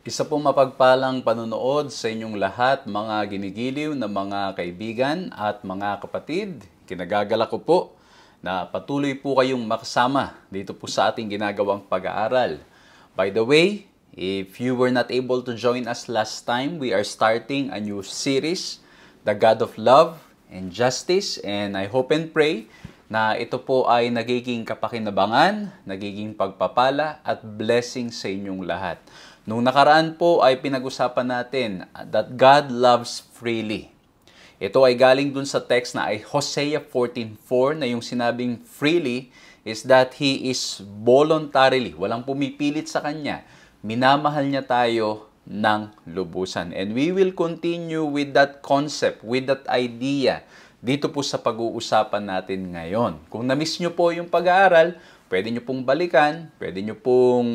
Isa pong mapagpalang panunood sa inyong lahat, mga ginigiliw na mga kaibigan at mga kapatid. Kinagagala ko po na patuloy po kayong makasama dito po sa ating ginagawang pag-aaral. By the way, if you were not able to join us last time, we are starting a new series, The God of Love and Justice. And I hope and pray na ito po ay nagiging kapakinabangan, nagiging pagpapala at blessing sa inyong lahat. Nung nakaraan po ay pinag-usapan natin that God loves freely. Ito ay galing dun sa text na ay Hosea 14:4 na yung sinabing freely is that He is voluntarily, walang pumipilit sa Kanya. Minamahal niya tayo ng lubusan. And we will continue with that concept, with that idea dito po sa pag-uusapan natin ngayon. Kung na-miss nyo po yung pag-aaral, pwede nyo pong balikan, pwede nyo pong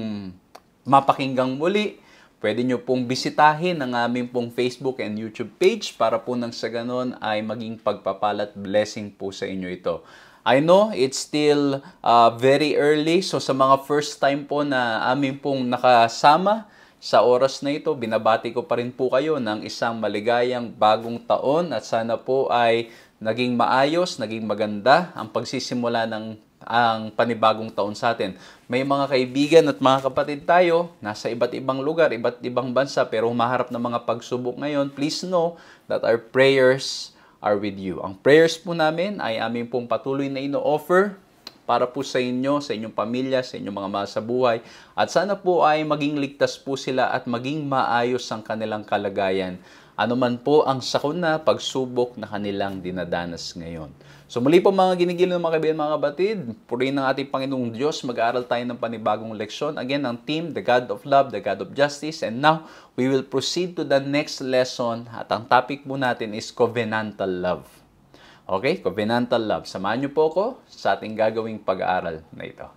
mapakinggang muli, pwede nyo pong bisitahin ang aming pong Facebook and YouTube page para po nang sa ganon ay maging pagpapalat blessing po sa inyo ito. I know it's still very early, so sa mga first time po na aming pong nakasama sa oras na ito, binabati ko pa rin po kayo ng isang maligayang bagong taon at sana po ay naging maayos, naging maganda ang pagsisimula ng ang panibagong taon sa atin. May mga kaibigan at mga kapatid tayo, nasa iba't ibang lugar, iba't ibang bansa, pero humaharap ng mga pagsubok ngayon. Please know that our prayers are with you. Ang prayers po namin ay aming pong patuloy na ino-offer para po sa inyo, sa inyong pamilya, sa inyong mga mahal sa buhay. At sana po ay maging ligtas po sila at maging maayos ang kanilang kalagayan. Ano man po ang sakuna, pagsubok na kanilang dinadanas ngayon. So muli po mga ginigiliw ng mga kaibigan, mga kapatid, purihin ng ating Panginoong Diyos, mag-aaral tayo ng panibagong leksyon. Again, ang theme, The God of Love, The God of Justice. And now, we will proceed to the next lesson. At ang topic po natin is Covenantal Love. Okay? Covenantal Love. Samahan niyo po ako sa ating gagawing pag-aaral na ito.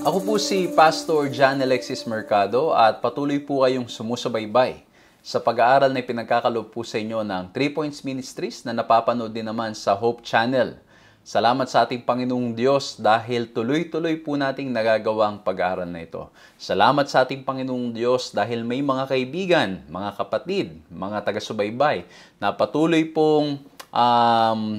Ako po si Pastor John Alexis Mercado at patuloy po kayong sumusubaybay sa pag-aaral na pinagkakaloob po sa inyo ng 3 Points Ministries na napapanood din naman sa Hope Channel. Salamat sa ating Panginoong Diyos dahil tuloy-tuloy po nating nagagawang pag-aaral na ito. Salamat sa ating Panginoong Diyos dahil may mga kaibigan, mga kapatid, mga taga-subaybay na patuloy pong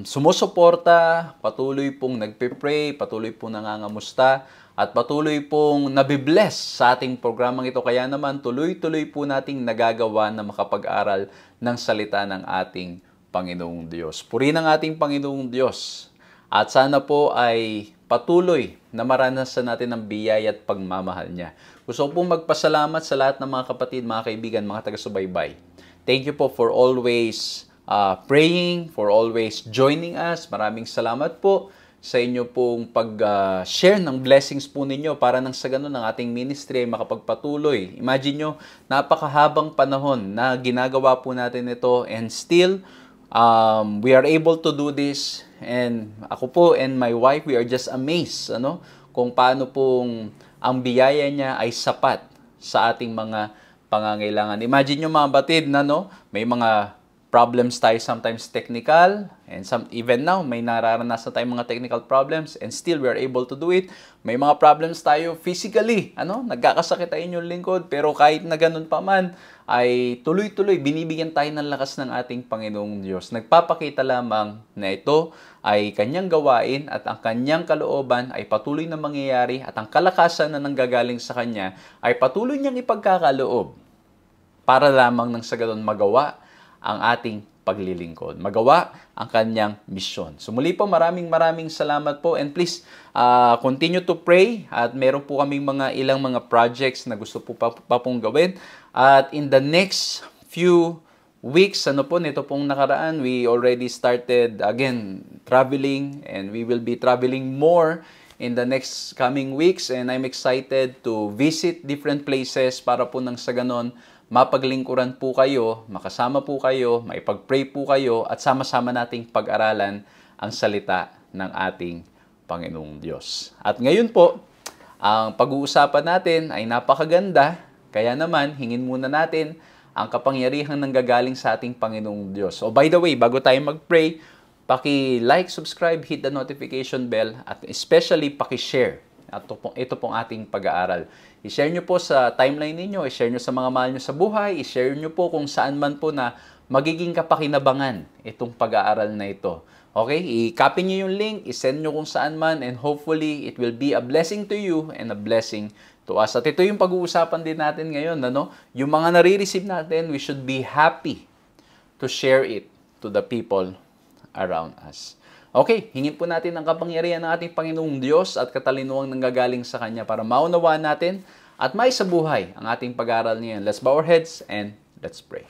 sumusuporta, patuloy pong nagpe-pray, patuloy pong nangangamusta, at patuloy pong nabibless sa ating programang ito. Kaya naman tuloy-tuloy po nating nagagawa na makapag-aral ng salita ng ating Panginoong Diyos. Purihin ang ating Panginoong Diyos. At sana po ay patuloy na maranasan natin ang biyaya at pagmamahal niya. Gusto ko pong magpasalamat sa lahat ng mga kapatid, mga kaibigan, mga taga-subaybay. Thank you po for always praying, for always joining us. Maraming salamat po sa inyo pong pag-share ng blessings po ninyo para nang sa ganun ang ating ministry ay makapagpatuloy. Imagine nyo, napakahabang panahon na ginagawa po natin ito and still, we are able to do this. And ako po and my wife, we are just amazed kung paano pong ang biyaya niya ay sapat sa ating mga pangangailangan. Imagine nyo mga batid na may mga problems tayo, sometimes technical, and even now, may nararanasan tayong mga technical problems, and still we are able to do it. May mga problems tayo physically, nagkakasakit tayo yung lingkod, pero kahit na ganun pa man, ay tuloy-tuloy, binibigyan tayo ng lakas ng ating Panginoong Diyos. Nagpapakita lamang na ito ay kanyang gawain at ang kanyang kalooban ay patuloy na mangyayari at ang kalakasan na nanggagaling sa kanya ay patuloy niyang ipagkakaloob para lamang nang sa ganun magawa ang ating paglilingkod, magawa ang kanyang misyon. So muli po, maraming salamat po, and please continue to pray at meron po kaming ilang mga projects na gusto po pa pong gawin. At in the next few weeks, nito pong nakaraan, we already started again traveling, and we will be traveling more in the next coming weeks, and I'm excited to visit different places para po nang sa ganon mapaglingkuran po kayo, makasama po kayo, maipag-pray po kayo, at sama-sama nating pag-aralan ang salita ng ating Panginoong Diyos. At ngayon po, ang pag-uusapan natin ay napakaganda, kaya naman hingin muna natin ang kapangyarihan nanggagaling sa ating Panginoong Diyos. So by the way, bago tayo mag-pray, paki-like, subscribe, hit the notification bell, at especially paki-share. At ito pong ating pag-aaral. I-share nyo po sa timeline ninyo, i-share nyo sa mga mahal nyo sa buhay, i-share nyo po kung saan man po na magiging kapakinabangan itong pag-aaral na ito. Okay? I-copy nyo yung link, i-send nyo kung saan man, and hopefully, it will be a blessing to you and a blessing to us. At ito yung pag-uusapan din natin ngayon. Ano? Yung mga nare-receive natin, we should be happy to share it to the people around us. Okay, hingin po natin ang kapangyarihan ng ating Panginoong Diyos at katalinuhang nanggagaling sa Kanya para maunawaan natin at maisabuhay ang ating pag-aaral ngayon. Let's bow our heads and let's pray.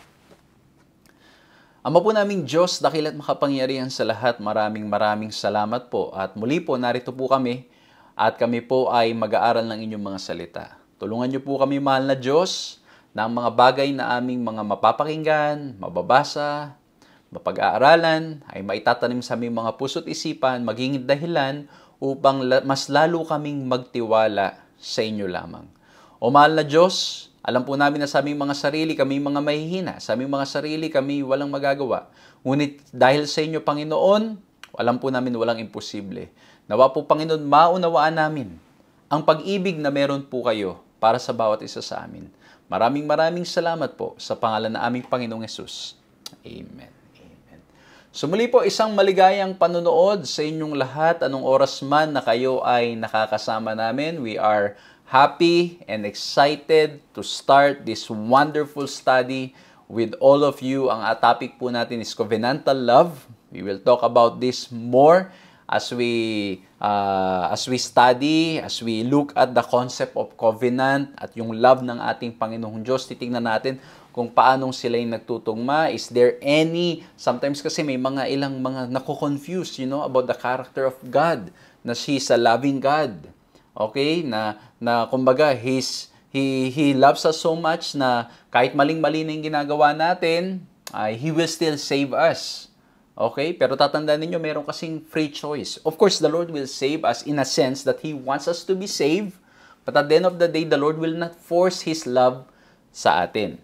Ama po naming Diyos, dakil at makapangyarihan sa lahat, maraming salamat po. At muli po, narito po kami at kami po ay mag-aaral ng inyong mga salita. Tulungan niyo po kami, mahal na Diyos, na ang mga bagay na aming mga mapapakinggan, mababasa, mapag-aaralan, ay maitatanim sa aming mga puso't isipan, maging dahilan upang mas lalo kaming magtiwala sa inyo lamang. O mahal na Diyos, alam po namin na sa aming mga sarili, kami mga mahihina. Sa aming mga sarili, kami walang magagawa. Ngunit dahil sa inyo, Panginoon, alam po namin walang imposible. Nawa po, Panginoon, maunawaan namin ang pag-ibig na meron po kayo para sa bawat isa sa amin. Maraming salamat po sa pangalan na aming Panginoong Hesus. Amen. Amen. So muli po, isang maligayang panunood sa inyong lahat. Anong oras man na kayo ay nakakasama namin. We are happy and excited to start this wonderful study with all of you. Ang topic po natin is covenantal love. We will talk about this more as we study, as we look at the concept of covenant at yung love ng ating Panginoong Diyos. Titingnan natin kung paanong sila yung nagtutugma. Is there any, sometimes kasi may ilang mga nako-confuse, about the character of God, na He's a loving God. Okay? Na kumbaga, He loves us so much na kahit maling-mali na yung ginagawa natin, He will still save us. Okay? Pero tatandaan ninyo, meron kasing free choice. Of course, the Lord will save us in a sense that He wants us to be saved. But at the end of the day, the Lord will not force His love sa atin.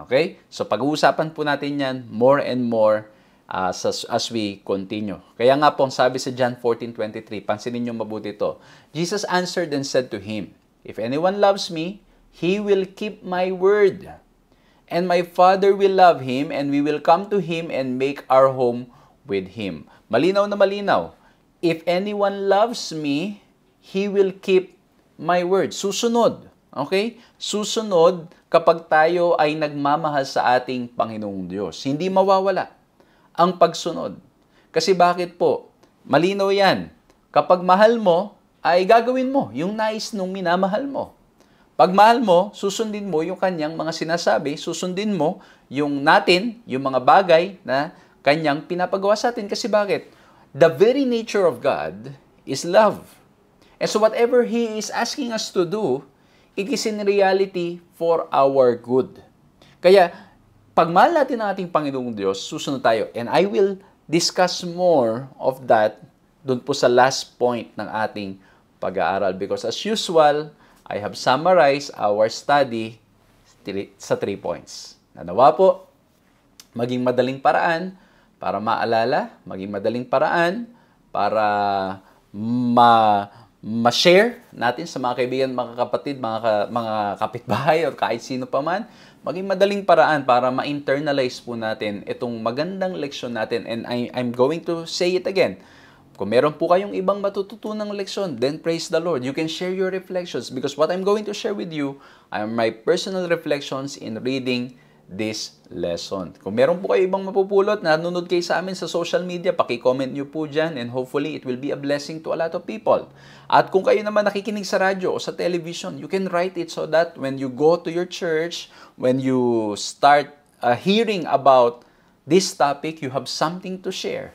Okay? So pag-uusapan po natin yan more and more as we continue. Kaya nga po, sabi sa John 14:23, pansinin niyo mabuti ito. Jesus answered and said to him, "If anyone loves me, he will keep my word. And my Father will love him, and we will come to him and make our home with him." Malinaw na malinaw. If anyone loves me, he will keep my word. Susunod. Okay? Susunod kapag tayo ay nagmamahal sa ating Panginoong Diyos. Hindi mawawala ang pagsunod. Kasi bakit po? Malinaw yan. Kapag mahal mo, ay gagawin mo yung nais nung minamahal mo. Pag mahal mo, susundin mo yung kanyang mga sinasabi, susundin mo yung mga bagay na kanyang pinapagawa sa atin. Kasi bakit? The very nature of God is love. And so whatever He is asking us to do, it is in reality for our good. Kaya, pag mahal natin ang ating Panginoong Diyos, susunod tayo. And I will discuss more of that dun po sa last point ng ating pag-aaral. Because as usual, I have summarized our study sa 3 points. Nanawa po, maging madaling paraan para maalala, maging madaling paraan para ma-share natin sa mga kaibigan, mga kapatid, mga kapitbahay o kahit sino pa man, maging madaling paraan para ma-internalize po natin itong magandang leksyon natin. And I'm going to say it again. Kung meron po kayong ibang matututunang leksyon, then praise the Lord. You can share your reflections because what I'm going to share with you are my personal reflections in reading this lesson. Kung meron po kayo ibang mapupulot, nanonood kayo sa amin sa social media, paki-comment nyo po dyan and hopefully it will be a blessing to a lot of people. At kung kayo naman nakikinig sa radyo o sa television, you can write it so that when you go to your church, when you start hearing about this topic, you have something to share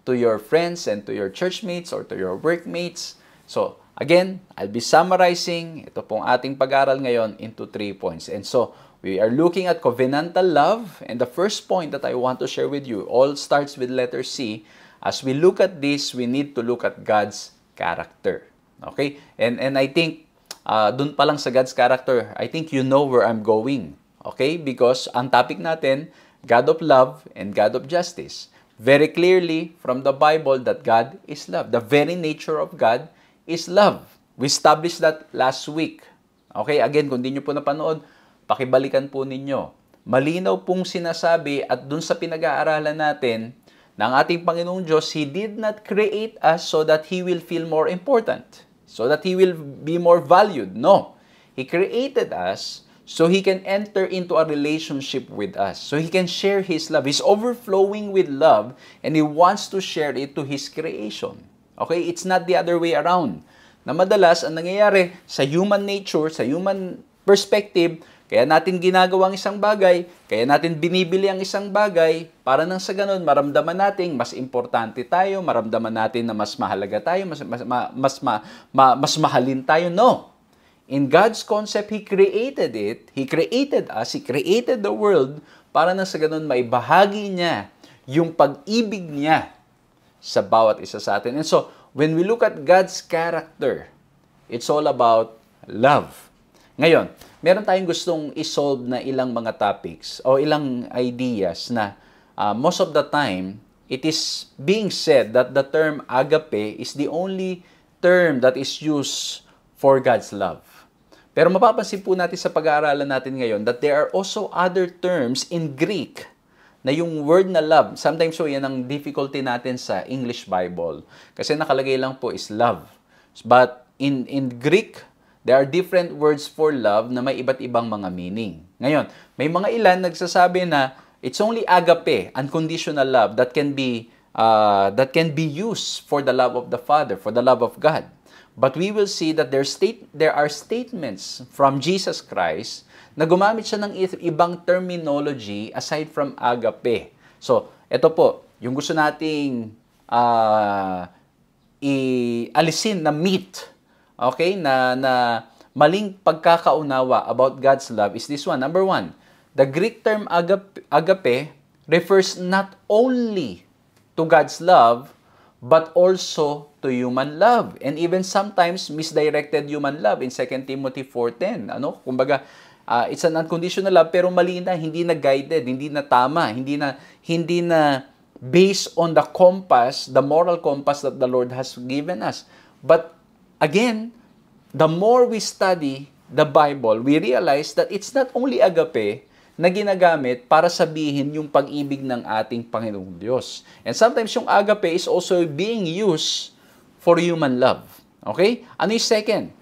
to your friends and to your churchmates or to your workmates. So, again, I'll be summarizing ito pong ating pag-aral ngayon into 3 points. And so, we are looking at covenantal love, and the first point that I want to share with you all starts with letter C. As we look at this, we need to look at God's character. Okay? And I think, dun pa lang sa God's character, I think you know where I'm going. Okay? Because ang topic natin, God of love and God of justice. Very clearly from the Bible that God is love. The very nature of God is love. We established that last week. Okay? Again, kung di nyo po napanood, pakibalikan po ninyo. Malinaw pong sinasabi at dun sa pinag-aaralan natin ng ating Panginoong Diyos, He did not create us so that He will feel more important, so that He will be more valued. No. He created us so He can enter into a relationship with us, so He can share His love. He's overflowing with love and He wants to share it to His creation. Okay? It's not the other way around. Na madalas, ang nangyayari sa human nature, sa human perspective, kaya natin ginagawang isang bagay, kaya natin binibili ang isang bagay, para nang sa ganun, maramdaman natin mas importante tayo, maramdaman natin na mas mahalaga tayo, mas mahalin tayo. No. In God's concept, He created it, He created us, He created the world, para nang sa ganun, maibahagi niya yung pag-ibig niya sa bawat isa sa atin. And so, when we look at God's character, it's all about love. Ngayon, meron tayong gustong isolve na ilang mga topics o ilang ideas na most of the time, it is being said that the term agape is the only term that is used for God's love. Pero mapapansin po natin sa pag-aaralan natin ngayon that there are also other terms in Greek na yung word na love, sometimes so yan ang difficulty natin sa English Bible. Kasi nakalagay lang po is love. But in Greek, there are different words for love na may iba't ibang mga meaning. Ngayon, may mga ilan nagsasabi na it's only agape, unconditional love, that can be used for the love of the Father, for the love of God. But we will see that there are statements from Jesus Christ na gumamit siya ng ibang terminology aside from agape. So, ito po, yung gusto nating ialisin na myth, okay, na maling pagkakaunawa about God's love is this one. Number one, the Greek term agape refers not only to God's love, but also to human love. And even sometimes misdirected human love in 2 Timothy 4:10. Kumbaga, it's an unconditional love pero mali na, hindi na guided, hindi na tama, hindi na based on the compass, the moral compass that the Lord has given us. But again, the more we study the Bible, we realize that it's not only agape na ginagamit para sabihin yung pag-ibig ng ating Panginoong Diyos. And sometimes yung agape is also being used for human love. Okay? Ano yung second?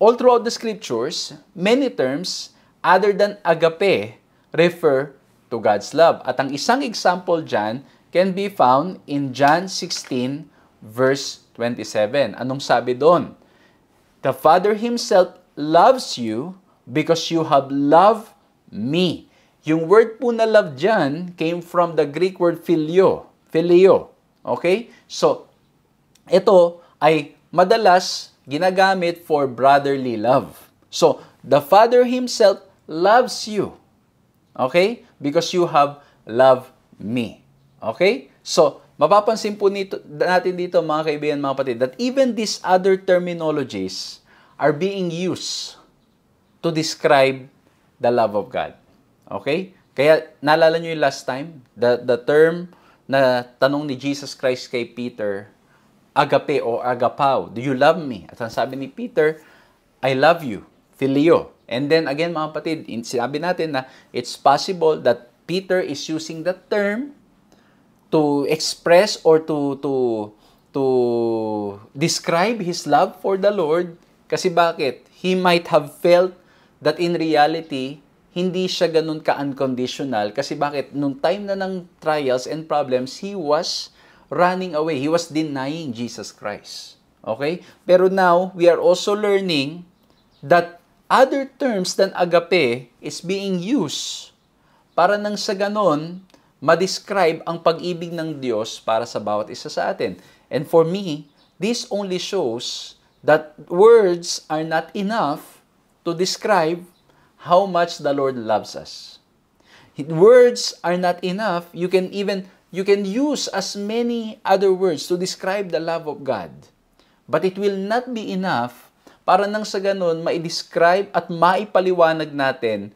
All throughout the scriptures, many terms other than agape refer to God's love. At ang isang example dyan can be found in John 16 verse 27. Anong sabi doon? The Father Himself loves you because you have loved me. Yung word po na love dyan came from the Greek word phileo. Phileo. Okay? So, ito ay madalas ginagamit for brotherly love. So, the Father Himself loves you. Okay? Because you have loved me. Okay? So, mapapansin po natin dito mga kaibigan, mga kapatid, that even these other terminologies are being used to describe the love of God. Okay? Kaya, naalala nyo yung last time, the term na tanong ni Jesus Christ kay Peter, agape o agapao, do you love me? At ang sabi ni Peter, I love you, phileo. And then again mga kapatid, sinabi natin na it's possible that Peter is using the term to express or to describe his love for the Lord. Kasi bakit? He might have felt that in reality, hindi siya ganun ka-unconditional. Kasi bakit? Nung time na ng trials and problems, he was running away. He was denying Jesus Christ. Okay? Pero now, we are also learning that other terms than agape is being used para nang sa ganon, ma-describe ang pag-ibig ng Diyos para sa bawat isa sa atin. And for me, this only shows that words are not enough to describe how much the Lord loves us. Words are not enough. You can use as many other words to describe the love of God. But it will not be enough para nang sa ganun, ma-describe at maipaliwanag natin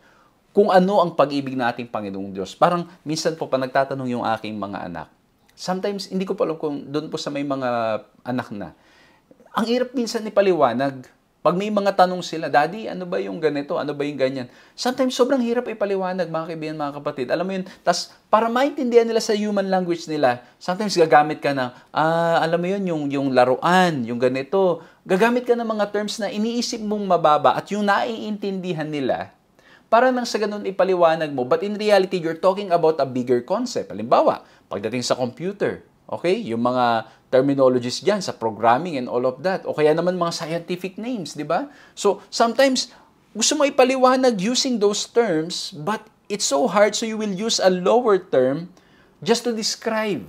kung ano ang pag-ibig ng ating Panginoong Diyos. Parang minsan po pa nagtatanong yung aking mga anak. Sometimes, hindi ko pa alam kung doon po sa may mga anak na. Ang hirap minsan ipaliwanag. Pag may mga tanong sila, Daddy, ano ba yung ganito? Ano ba yung ganyan? Sometimes, sobrang hirap ipaliwanag, mga kaibigan, mga kapatid. Alam mo yun, tas para maintindihan nila sa human language nila, sometimes gagamit ka ng, alam mo yun, yung laruan, yung ganito. Gagamit ka ng mga terms na iniisip mong mababa at yung naiintindihan nila, para nang sa ganun ipaliwanag mo. But in reality, you're talking about a bigger concept. Halimbawa, pagdating sa computer, okay? Yung mga terminologies dyan sa programming and all of that. O kaya naman mga scientific names, di ba? So, sometimes, gusto mo ipaliwanag using those terms, but it's so hard, so you will use a lower term just to describe,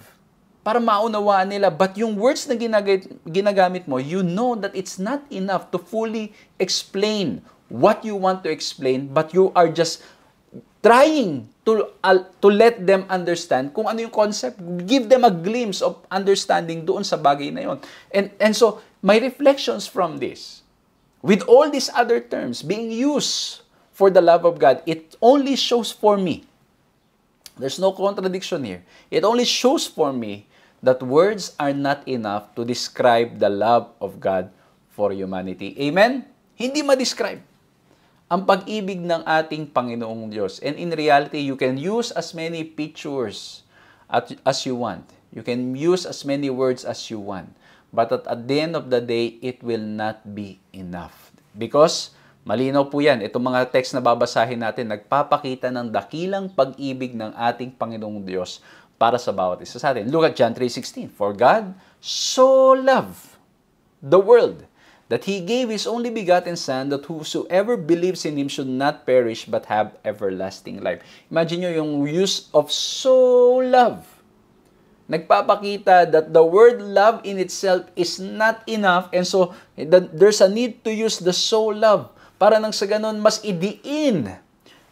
para maunawaan nila. But yung words na ginagamit mo, you know that it's not enough to fully explain what you want to explain, but you are just trying to let them understand kung ano yung concept. Give them a glimpse of understanding doon sa bagay na yun. And so, my reflections from this, with all these other terms being used for the love of God, it only shows for me, there's no contradiction here, it only shows for me that words are not enough to describe the love of God for humanity. Amen? Hindi ma-describe ang pag-ibig ng ating Panginoong Diyos. And in reality, you can use as many pictures as you want. You can use as many words as you want. But at the end of the day, it will not be enough. Because, malinaw po yan, itong mga text na babasahin natin, nagpapakita ng dakilang pag-ibig ng ating Panginoong Diyos para sa bawat isa sa atin. Look at John 3:16. For God so loved the world that He gave His only begotten Son, that whosoever believes in Him should not perish, but have everlasting life. Imagine nyo yung use of so love. Nagpapakita that the word love in itself is not enough, and so there's a need to use the so love para nang sa ganun mas idiin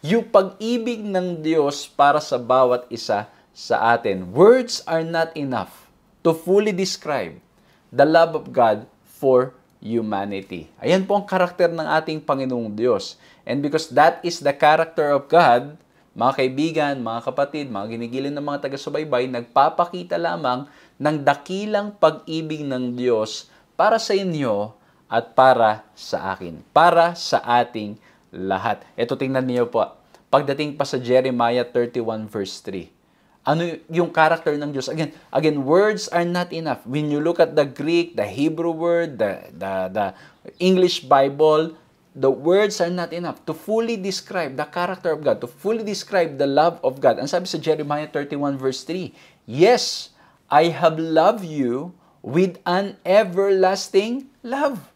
yung pag-ibig ng Diyos para sa bawat isa sa atin. Words are not enough to fully describe the love of God for humanity. Ayan po ang karakter ng ating Panginoong Diyos. And because that is the character of God, mga kaibigan, mga kapatid, mga ginigiling ng mga taga-subaybay, nagpapakita lamang ng dakilang pag-ibig ng Diyos para sa inyo at para sa akin. Para sa ating lahat. Ito, tingnan niyo po. Pagdating pa sa Jeremiah 31 verse 3. Ano yung character ng Diyos? Again, words are not enough. When you look at the Greek, the Hebrew word, the English Bible, the words are not enough to fully describe the character of God, to fully describe the love of God. Ang sabi sa Jeremiah 31 verse 3, yes, I have loved you with an everlasting love.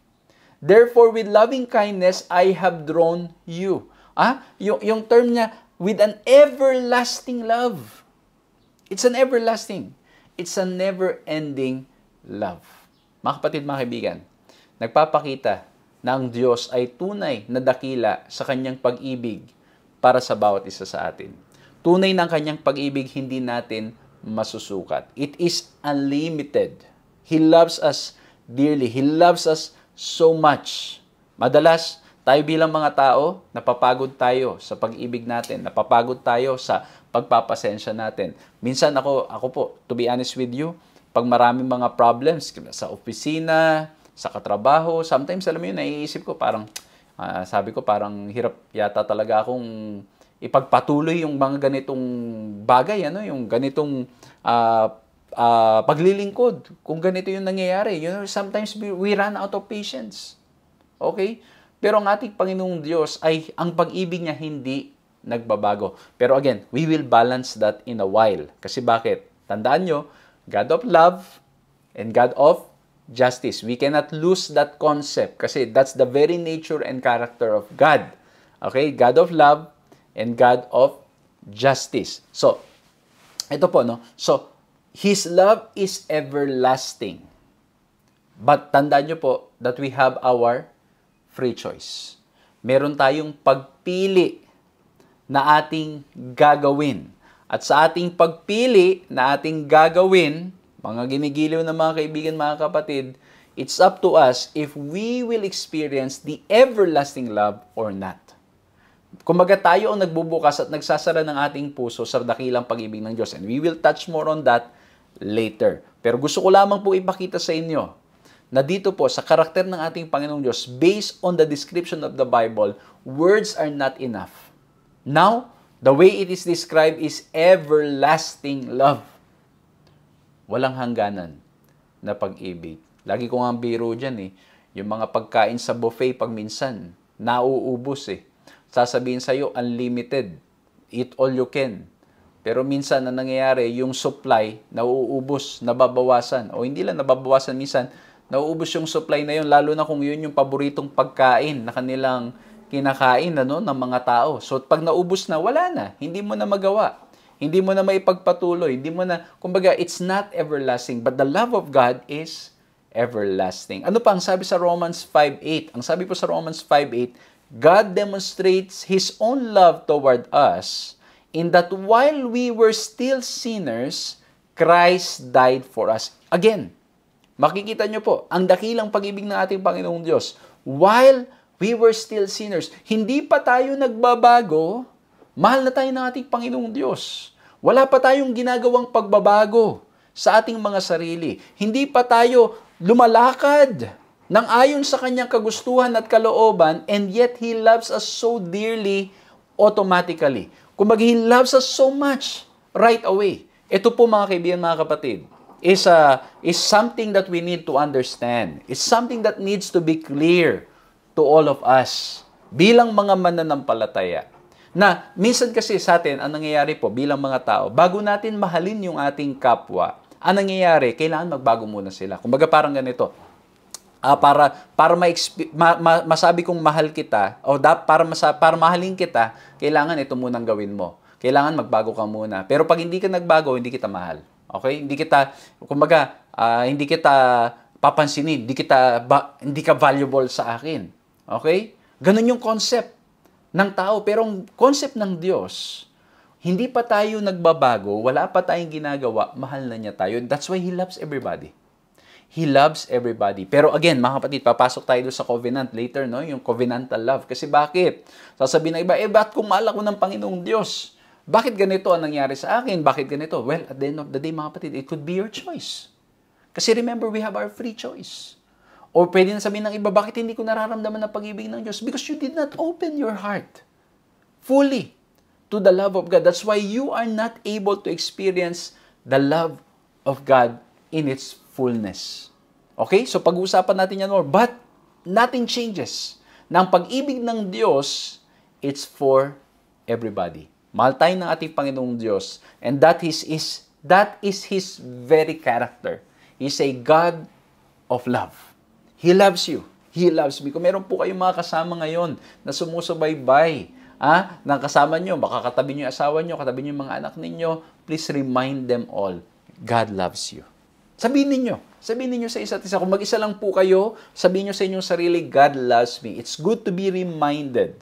Therefore, with loving kindness, I have drawn you. Yung term niya, with an everlasting love. It's an everlasting. It's a never-ending love. Mga kapatid, mga kaibigan, nagpapakita na ang Diyos ay tunay na dakila sa kanyang pag-ibig para sa bawat isa sa atin. Tunay ng kanyang pag-ibig, hindi natin masusukat. It is unlimited. He loves us dearly. He loves us so much. Madalas, tayo bilang mga tao, napapagod tayo sa pag-ibig natin. Napapagod tayo sa pagpapasensya natin. Minsan ako po, to be honest with you, pag maraming mga problems sa opisina, sa katrabaho, sometimes alam mo yun, naiisip ko parang, sabi ko parang hirap yata talaga akong ipagpatuloy yung mga ganitong bagay, yung ganitong paglilingkod. Kung ganito yung nangyayari, sometimes we run out of patience. Okay? Pero ang ating Panginoong Diyos ay ang pag-ibig niya hindi nagbabago. Pero again, we will balance that in a while. Kasi bakit? Tandaan nyo, God of love and God of justice. We cannot lose that concept kasi that's the very nature and character of God. Okay? God of love and God of justice. So, ito po, no? So, His love is everlasting. But tandaan nyo po that we have our free choice. Meron tayong pagpili na ating gagawin. At sa ating pagpili na ating gagawin, mga ginigiliw na mga kaibigan, mga kapatid, It's up to us if we will experience the everlasting love or not. Kumbaga tayo ang nagbubukas at nagsasara ng ating puso sa dakilang pag-ibig ng Diyos. And we will touch more on that later. Pero gusto ko lamang po ipakita sa inyo na dito po sa karakter ng ating Panginoong Diyos, based on the description of the Bible, words are not enough. Now, the way it is described is everlasting love. Walang hangganan na pag-ibig. Lagi ko nga ang biro dyan yung mga pagkain sa buffet pag minsan, nauubos Sasabihin sa'yo, unlimited. Eat all you can. Pero minsan, na nangyayari, yung supply, nauubos, nababawasan. O hindi lang nababawasan, minsan, nauubos yung supply na yun, lalo na kung yun yung paboritong pagkain na kanilang kinakain ng mga tao. So, pag naubos na, wala na. Hindi mo na magawa. Hindi mo na maipagpatuloy. Hindi mo na, kumbaga, it's not everlasting. But the love of God is everlasting. Ano pa ang sabi sa Romans 5:8? Ang sabi po sa Romans 5:8, God demonstrates His own love toward us in that while we were still sinners, Christ died for us. Again, makikita nyo po, ang dakilang pag-ibig ng ating Panginoong Diyos. While we were still sinners, hindi pa tayo nagbabago, mahal na tayo ng ating Panginoong Diyos. Wala pa tayong ginagawang pagbabago sa ating mga sarili. Hindi pa tayo lumalakad nang ayon sa kanyang kagustuhan at kalooban, and yet He loves us so dearly automatically. Kumbaga, He loves us so much right away. Ito po mga kaibigan, mga kapatid, is something that we need to understand. It's something that needs to be clear to all of us bilang mga mananampalataya. Na minsan kasi sa atin, ang nangyayari po bilang mga tao, bago natin mahalin yung ating kapwa, ang nangyayari, kailangan magbago muna sila. Kumbaga parang ganito, para masabi kong mahal kita, o para mahalin kita, kailangan ito munang gawin mo. Kailangan magbago ka muna. Pero pag hindi ka nagbago, hindi kita mahal. Okay? Hindi kita, kumbaga, hindi kita papansinin, hindi ka valuable sa akin. Okay? Ganun yung concept ng tao. Pero ang concept ng Diyos, hindi pa tayo nagbabago, wala pa tayong ginagawa, mahal na niya tayo. That's why He loves everybody. He loves everybody. Pero again, mga kapatid, papasok tayo doon sa covenant later, no? Yung covenantal love. Kasi bakit? Sasabihin ng iba, ba't kung mahal ako ng Panginoong Diyos? Bakit ganito ang nangyari sa akin? Bakit ganito? Well, at the end of the day, mga kapatid, it could be your choice. Kasi remember, we have our free choice. Or pwede na sabihin ng iba, bakit hindi ko nararamdaman ang pag-ibig ng Diyos? Because you did not open your heart fully to the love of God. That's why you are not able to experience the love of God in its fullness. Okay? So pag-uusapan natin yan more. But nothing changes. Nang pag-ibig ng Diyos, it's for everybody. Mahal tayo ng ating Panginoong Diyos. And that is His very character. He's a God of love. He loves you. He loves me. Kung meron po kayong mga kasama ngayon na sumusubaybay, nang kasama nyo, baka katabi nyo yung asawa nyo, katabi nyo yung mga anak ninyo, please remind them all, God loves you. Sabihin ninyo sa isa't isa. Kung mag-isa lang po kayo, sabihin nyo sa inyong sarili, God loves me. It's good to be reminded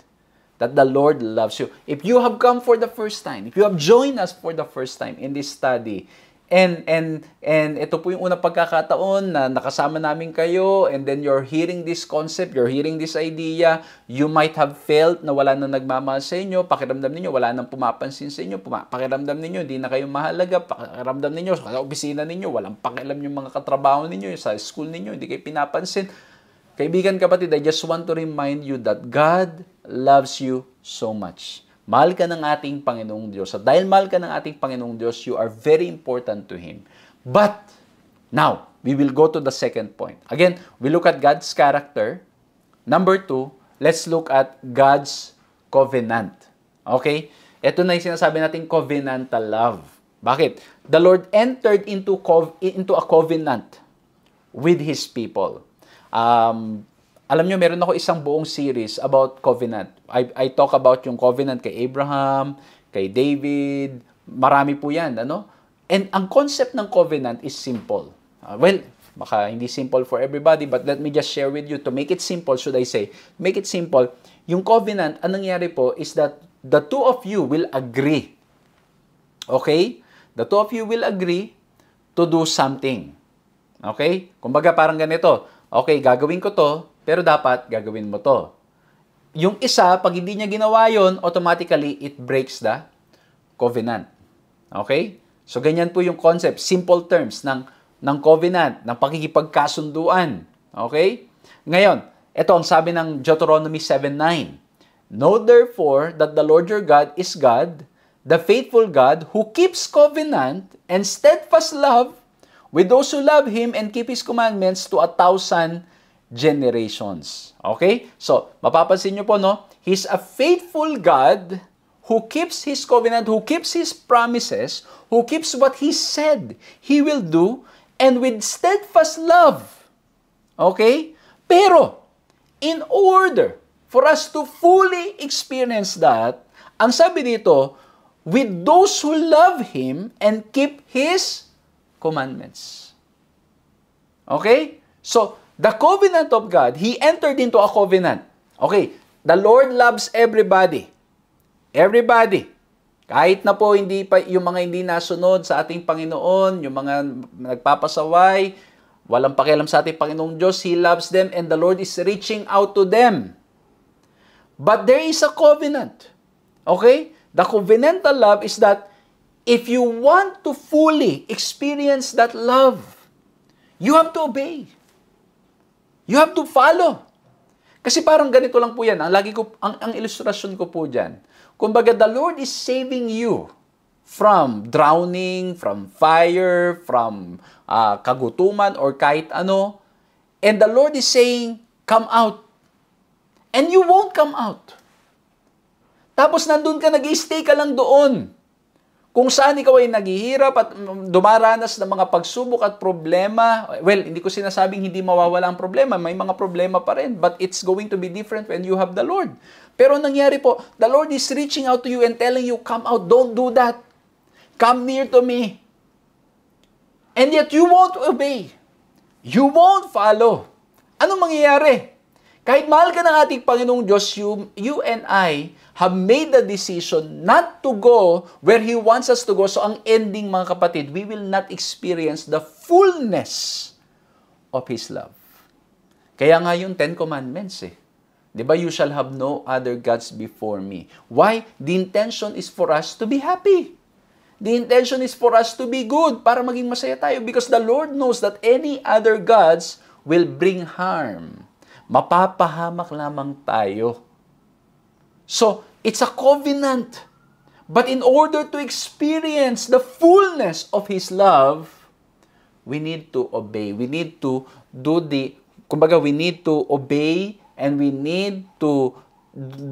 that the Lord loves you. If you have come for the first time, if you have joined us for the first time in this study, and ito po yung unang pagkakataon na nakasama namin kayo, and then you're hearing this concept, you're hearing this idea, you might have felt na wala nang nagmamahal sa inyo, pakiramdam ninyo, wala nang pumapansin sa inyo, pakiramdam ninyo, hindi na kayo mahalaga, pakiramdam ninyo, sa opisina ninyo, walang pakialam yung mga katrabaho ninyo, sa school ninyo, hindi kayo pinapansin. Kaibigan, kapatid, I just want to remind you that God loves you so much. Mahal ka ng ating Panginoong Diyos. At dahil mahal ka ng ating Panginoong Diyos, you are very important to Him. But, now, we will go to the second point. Again, we look at God's character. Number 2, let's look at God's covenant. Okay? Ito na yung sinasabi natin covenantal love. Bakit? The Lord entered into a covenant with His people. Alam nyo, meron ako isang buong series about covenant. I talk about yung covenant kay Abraham, kay David, marami po yan, ano? And ang concept ng covenant is simple. Well, baka hindi simple for everybody, but let me just share with you to make it simple, should I say. Make it simple. Yung covenant, ang nangyari po is that the two of you will agree. Okay? The two of you will agree to do something. Okay? Kumbaga parang ganito. Okay, gagawin ko to, pero dapat gagawin mo to. Yung isa, pag hindi niya ginawa yon, automatically, it breaks the covenant. Okay? So, ganyan po yung concept, simple terms ng covenant, ng pakikipagkasunduan. Okay? Ngayon, ito ang sabi ng Deuteronomy 7:9. Know therefore that the Lord your God is God, the faithful God, who keeps covenant and steadfast love with those who love Him and keep His commandments to 1,000 generations. Okay? So, mapapansin nyo po, no? He's a faithful God who keeps His covenant, who keeps His promises, who keeps what He said He will do, and with steadfast love. Okay? Pero, in order for us to fully experience that, ang sabi dito, with those who love Him and keep His commandments. Okay? So, the covenant of God, He entered into a covenant. Okay, the Lord loves everybody. Everybody. Kahit na po hindi pa yung mga hindi nasunod sa ating Panginoon, yung mga nagpapasaway, walang pakialam sa ating Panginoong Diyos, He loves them and the Lord is reaching out to them. But there is a covenant. Okay? The covenantal love is that if you want to fully experience that love, you have to obey. You have to follow. Kasi parang ganito lang po yan. Ang ilustrasyon ko po dyan. Kumbaga, the Lord is saving you from drowning, from fire, from kagutuman, or kahit ano. And the Lord is saying, come out. And you won't come out. Tapos nandun ka, nag-stay ka lang doon. Kung saan ikaw ay naghihirap at dumaranas ng mga pagsubok at problema, well, hindi ko sinasabing hindi mawawala ang problema. May mga problema pa rin. But it's going to be different when you have the Lord. Pero nangyari po, the Lord is reaching out to you and telling you, come out, don't do that. Come near to me. And yet you won't obey. You won't follow. Anong mangyayari? Kahit mahal ka ng ating Panginoong Diyos, you and I have made the decision not to go where He wants us to go. So ang ending, mga kapatid, we will not experience the fullness of His love. Kaya nga yung 10 Commandments eh. Di ba? You shall have no other gods before me. Why? The intention is for us to be happy. The intention is for us to be good, para maging masaya tayo. Because the Lord knows that any other gods will bring harm. Mapapahamak lamang tayo. So, it's a covenant. But in order to experience the fullness of His love, we need to obey. We need to we need to obey and we need to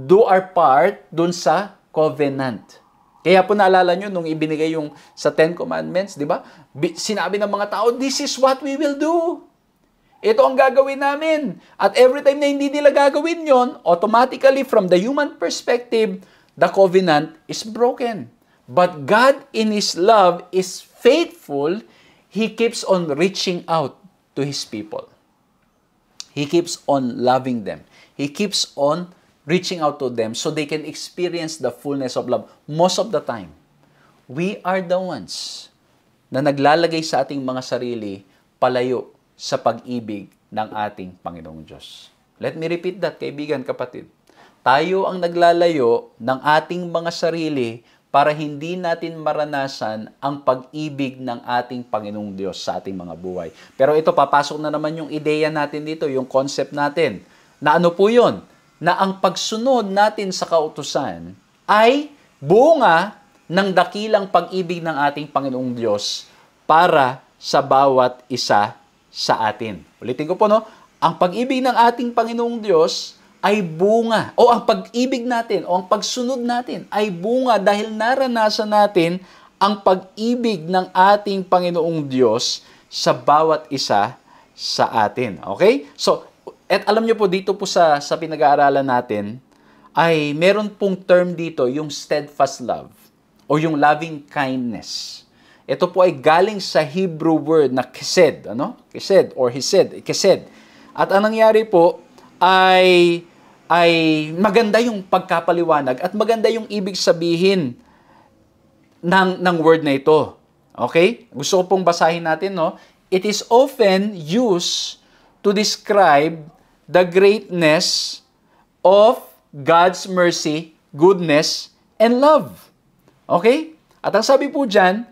do our part dun sa covenant. Kaya po naalala nyo, nung ibinigay yung sa 10 Commandments, di ba? Sinabi ng mga tao, this is what we will do. Ito ang gagawin namin. At every time na hindi nila gagawin yon, automatically from the human perspective, the covenant is broken. But God in His love is faithful. He keeps on reaching out to His people. He keeps on loving them. He keeps on reaching out to them so they can experience the fullness of love. Most of the time, we are the ones na naglalagay sa ating mga sarili palayo sa pag-ibig ng ating Panginoong Diyos. Let me repeat that, kaibigan, kapatid. Tayo ang naglalayo ng ating mga sarili para hindi natin maranasan ang pag-ibig ng ating Panginoong Diyos sa ating mga buhay. Pero ito, papasok na naman yung ideya natin dito, yung concept natin. Na ano po yun? Na ang pagsunod natin sa kautusan ay bunga ng dakilang pag-ibig ng ating Panginoong Diyos para sa bawat isa sa atin. Ulitin ko po, no? Ang pag-ibig ng ating Panginoong Diyos ay bunga, o ang pag-ibig natin, o ang pagsunod natin ay bunga dahil naranasan natin ang pag-ibig ng ating Panginoong Diyos sa bawat isa sa atin. Okay? So, at alam nyo po, dito po sa pinag-aaralan natin, ay meron pong term dito, yung steadfast love, o yung loving kindness. Ito po ay galing sa Hebrew word na kesed, ano? Kesed or kesed. At ang nangyari po ay maganda yung pagkapaliwanag at maganda yung ibig sabihin ng word na ito. Okay? Gusto ko pong basahin natin, no? It is often used to describe the greatness of God's mercy, goodness, and love. Okay? At ang sabi po dyan,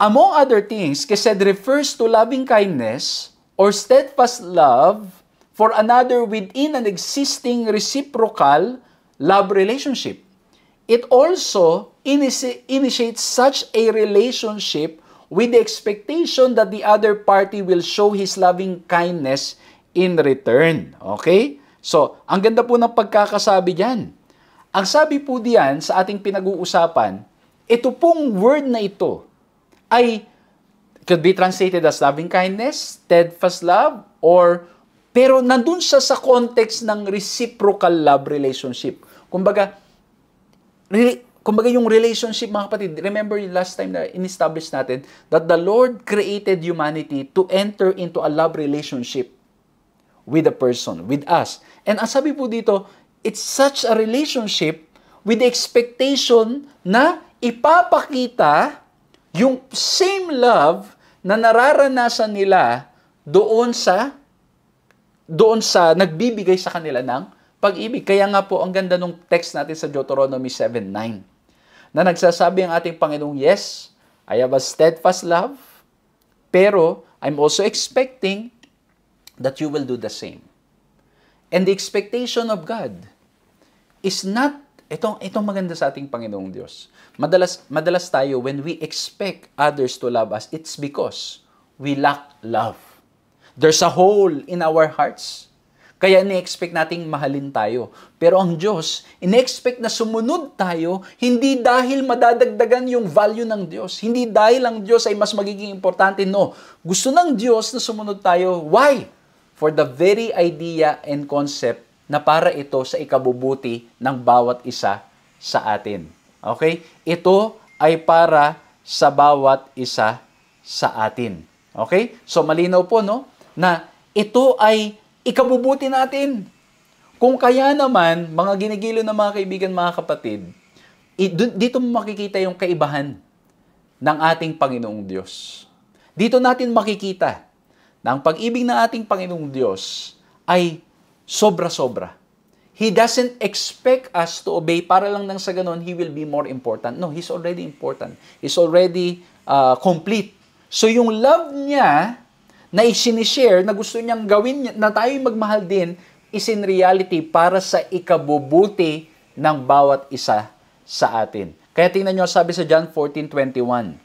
among other things, kasi it refers to loving kindness or steadfast love for another within an existing reciprocal love relationship. It also initiates such a relationship with the expectation that the other party will show his loving kindness in return. Okay? So, ang ganda po ng pagkakasabi diyan. Ang sabi po diyan sa ating pinag-uusapan, ito pong word na ito ay could be translated as loving kindness, steadfast love, pero nandun siya sa context ng reciprocal love relationship. Kumbaga yung relationship, mga kapatid, remember yung last time na in-establish natin that the Lord created humanity to enter into a love relationship with a person, with us. And ang sabi po dito, it's such a relationship with the expectation na ipapakita yung same love na nararanasan nila doon sa nagbibigay sa kanila ng pag-ibig. Kaya nga po, ang ganda nung text natin sa Deuteronomy 7:9 na nagsasabi ang ating Panginoong, yes, I have a steadfast love, pero I'm also expecting that you will do the same. And the expectation of God is not, itong maganda sa ating Panginoong Diyos. Madalas tayo, when we expect others to love us, it's because we lack love. There's a hole in our hearts. Kaya ini-expect nating mahalin tayo. Pero ang Diyos, ini-expect na sumunod tayo, hindi dahil madadagdagan yung value ng Diyos. Hindi dahil ang Diyos ay mas magiging importante. No. Gusto ng Diyos na sumunod tayo. Why? For the very idea and concept na para ito sa ikabubuti ng bawat isa sa atin. Okay? Ito ay para sa bawat isa sa atin. Okay? So malinaw po, no? Na ito ay ikabubuti natin. Kung kaya naman, mga ginigilo ng mga kaibigan, mga kapatid, dito mo makikita yung kaibahan ng ating Panginoong Diyos. Dito natin makikita na ang pag-ibig ng ating Panginoong Diyos ay sobra-sobra. He doesn't expect us to obey para lang nang sa ganon, He will be more important. No, He's already important. He's already complete. So yung love niya na isinishare, na gusto niyang gawin, na tayo magmahal din, is in reality para sa ikabubuti ng bawat isa sa atin. Kaya tingnan nyo, sabi sa John 14:21,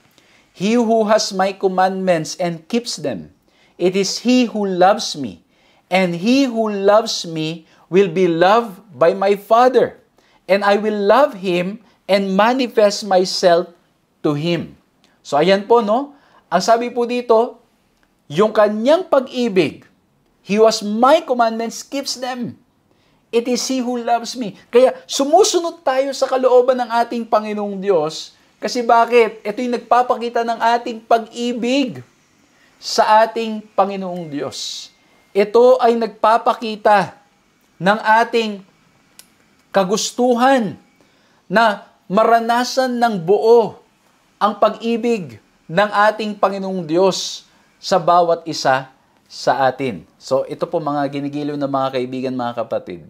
He who has my commandments and keeps them, it is he who loves me, and he who loves me will be loved by my Father, and I will love him and manifest myself to him. So ayan po, no? Ang sabi po dito, yung kanyang pag-ibig, He was my commandments, keeps them. It is He who loves me. Kaya sumusunod tayo sa kalooban ng ating Panginoong Diyos. Kasi bakit? Ito yung nagpapakita ng ating pag-ibig sa ating Panginoong Diyos. Ito ay nagpapakita ng ating kagustuhan na maranasan ng buo ang pag-ibig ng ating Panginoong Diyos sa bawat isa sa atin. So, ito po mga ginigiliw na mga kaibigan, mga kapatid.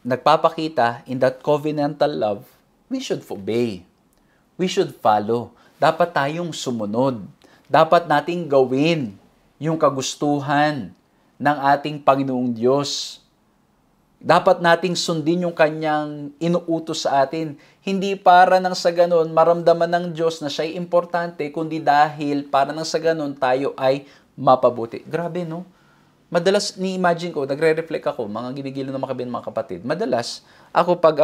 Nagpapakita in that covenantal love, we should obey. We should follow. Dapat tayong sumunod. Dapat nating gawin yung kagustuhan ng ating Panginoong Diyos. Dapat nating sundin yung kanyang inuutos sa atin. Hindi para nang sa ganon maramdaman ng Diyos na siya'y importante, kundi dahil para nang sa ganon tayo ay mapabuti. Grabe, no? Madalas, ni-imagine ko, nagre-reflect ako, mga ginigilo ng mga kapatid. Madalas, pag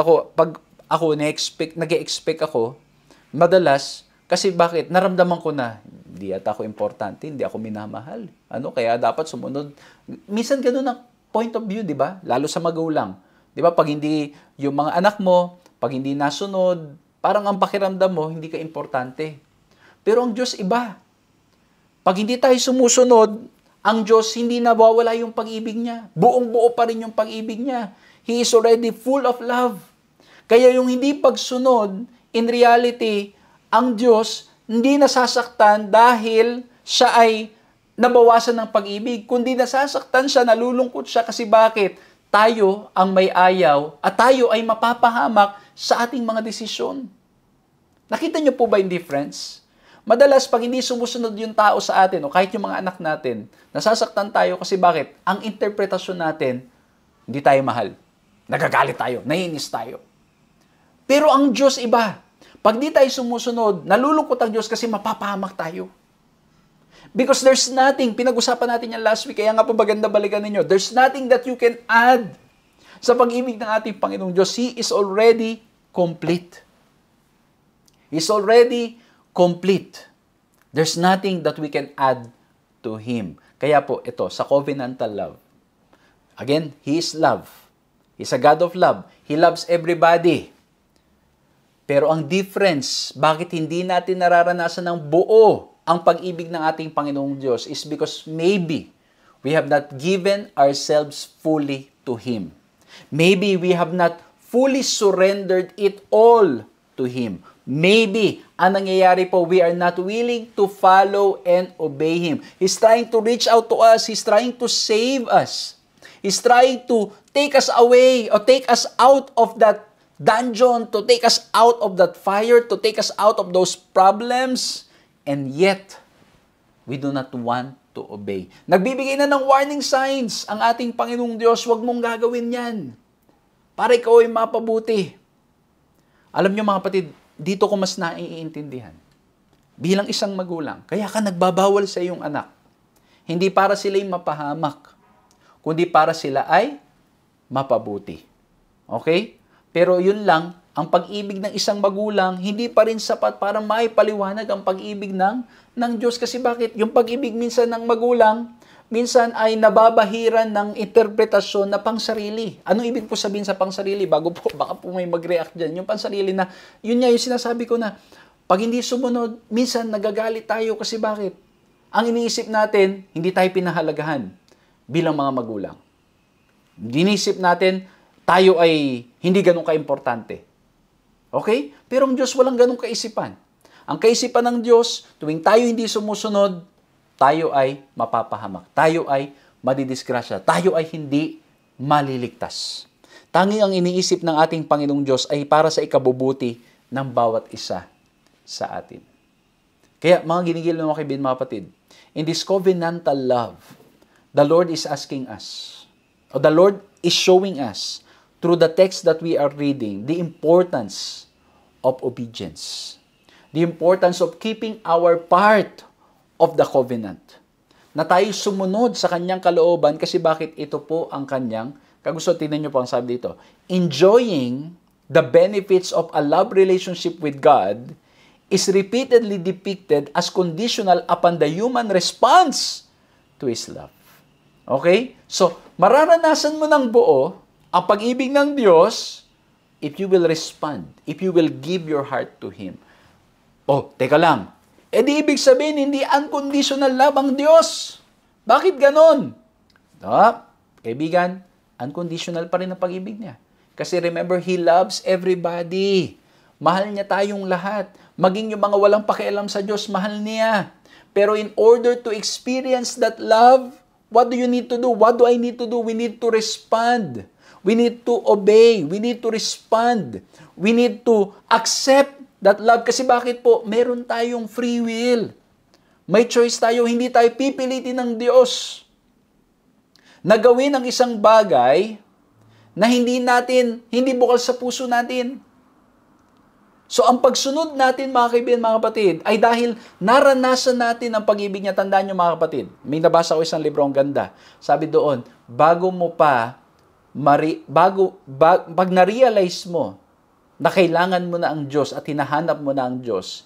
ako nag-expect ako, madalas, kasi bakit? Naramdaman ko na, hindi ata ako importante, hindi ako minamahal. Kaya dapat sumunod. Minsan ganun ang point of view, di ba? Lalo sa magulang. Di ba? Pag hindi yung mga anak mo, pag hindi nasunod, parang ang pakiramdam mo, hindi ka importante. Pero ang Diyos iba. Pag hindi tayo sumusunod, ang Diyos hindi nawawala yung pag-ibig niya. Buong-buo pa rin yung pag-ibig niya. He is already full of love. Kaya yung hindi pagsunod, in reality, ang Diyos hindi nasasaktan dahil siya ay nabawasan ng pag-ibig, kundi nasasaktan siya, nalulungkot siya kasi bakit? Tayo ang may ayaw at tayo ay mapapahamak sa ating mga desisyon. Nakita niyo po ba yung difference? Madalas, pag hindi sumusunod yung tao sa atin o kahit yung mga anak natin, nasasaktan tayo kasi bakit? Ang interpretasyon natin, hindi tayo mahal. Nagagalit tayo, naiinis tayo. Pero ang Diyos iba. Pag di tayo sumusunod, nalulungkot ang Diyos kasi mapapahamak tayo. Because there's nothing, pinag-usapan natin yan last week, kaya nga po maganda balikan ninyo, there's nothing that you can add sa pag-ibig ng ating Panginoong Diyos. He is already complete. He's already complete. There's nothing that we can add to Him. Kaya po, ito, sa covenantal love. Again, He is love. He's a God of love. He loves everybody. Pero ang difference, bakit hindi natin nararanasan ng buo ang pag-ibig ng ating Panginoong Diyos is because maybe we have not given ourselves fully to Him. Maybe we have not fully surrendered it all to Him. Maybe, ang nangyayari po, we are not willing to follow and obey Him. He's trying to reach out to us. He's trying to save us. He's trying to take us away or take us out of that dungeon, to take us out of that fire, to take us out of those problems. And yet, we do not want to obey. Nagbibigay na ng warning signs ang ating Panginoong Diyos, huwag mong gagawin yan. Para ikaw ay mapabuti. Alam niyo mga kapatid, dito ko mas naiintindihan. Bilang isang magulang, kaya ka nagbabawal sa iyong anak. Hindi para sila ay mapahamak, kundi para sila ay mapabuti. Okay? Pero yun lang, ang pag-ibig ng isang magulang, hindi pa rin sapat para maipaliwanag ang pag-ibig ng Diyos. Kasi bakit? Yung pag-ibig minsan ng magulang, minsan ay nababahiran ng interpretasyon na pangsarili. Anong ibig po sabihin sa pangsarili? Bago po, baka po may mag-react dyan. Yung pangsarili na, yun nga yung sinasabi ko na, pag hindi sumunod, minsan nagagalit tayo kasi bakit? Ang iniisip natin, hindi tayo pinahalagahan bilang mga magulang. Iniisip natin, tayo ay hindi ganun ka-importante. Okay? Pero ang Diyos walang ganung kaisipan. Ang kaisipan ng Diyos, tuwing tayo hindi sumusunod, tayo ay mapapahamak. Tayo ay madidisgrasya. Tayo ay hindi maliligtas. Tanging ang iniisip ng ating Panginoong Diyos ay para sa ikabubuti ng bawat isa sa atin. Kaya mga ginigil ng mga kaibigan, mga kapatid, in this covenantal love, the Lord is asking us, or the Lord is showing us, through the text that we are reading, the importance of obedience. The importance of keeping our part of the covenant. Na tayo sumunod sa kanyang kalooban kasi bakit ito po ang kanyang kagusto. Tingnan niyo po ang sabi dito. Enjoying the benefits of a love relationship with God is repeatedly depicted as conditional upon the human response to His love. Okay? So, mararanasan mo ng buo ang pag-ibig ng Diyos if you will respond, if you will give your heart to Him. Oh, teka lang. E di ibig sabihin, hindi unconditional love ang Diyos. Bakit ganon? Kaibigan, unconditional pa rin ang pag-ibig niya. Kasi remember, He loves everybody. Mahal niya tayong lahat. Maging yung mga walang pakialam sa Diyos, mahal niya. Pero in order to experience that love, what do you need to do? What do I need to do? We need to respond. We need to obey. We need to respond. We need to accept that love. Kasi bakit po? Meron tayong free will. May choice tayo. Hindi tayo pipilitin ng Diyos na gawin ang isang bagay na hindi bukal sa puso natin. So, ang pagsunod natin, mga kaibigan, mga kapatid, ay dahil naranasan natin ang pag-ibig niya. Tandaan niyo, mga kapatid, may nabasa ko isang libro, ang ganda. Sabi doon, pag na-realize mo na kailangan mo na ang Diyos at hinahanap mo na ang Diyos,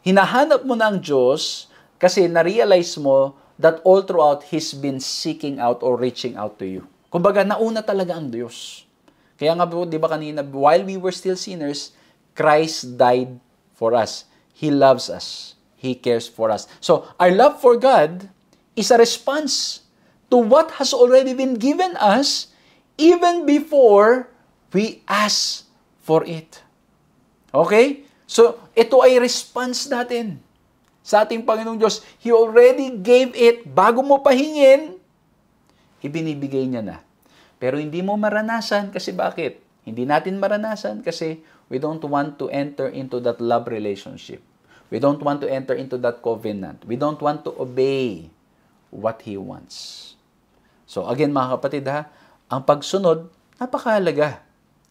hinahanap mo na ang Diyos kasi na-realize mo that all throughout He's been seeking out or reaching out to you. Kumbaga, nauna talaga ang Diyos. Kaya nga po, di ba kanina, while we were still sinners, Christ died for us. He loves us. He cares for us. So, our love for God is a response to what has already been given us even before we ask for it. Okay? So, ito ay response natin. sa ating Panginoong Diyos. He already gave it. Bago mo pahingin, ibinibigay niya na. Pero hindi mo maranasan kasi bakit? Hindi natin maranasan kasi we don't want to enter into that love relationship. We don't want to enter into that covenant. We don't want to obey what He wants. So again mga kapatid ang pagsunod, napakahalaga.